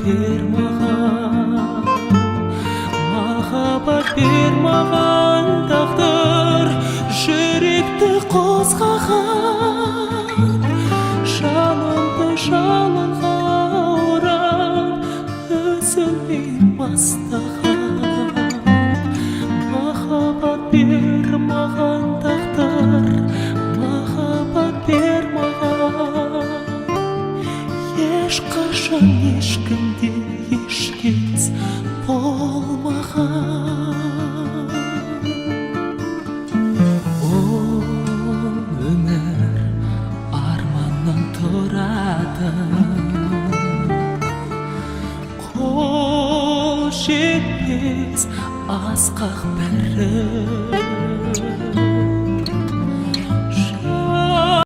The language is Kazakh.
бер маған тағдыр, жүректі қозғаған, жалынды жалынға орап, үзілмей бастаған. Махаббат бер маған тағдыр, махаббат бер маған. Ешқашан ешкімде ешкез болмаған. Ол өмір арманнан тұрады, қол жетпес асқақ бәрі.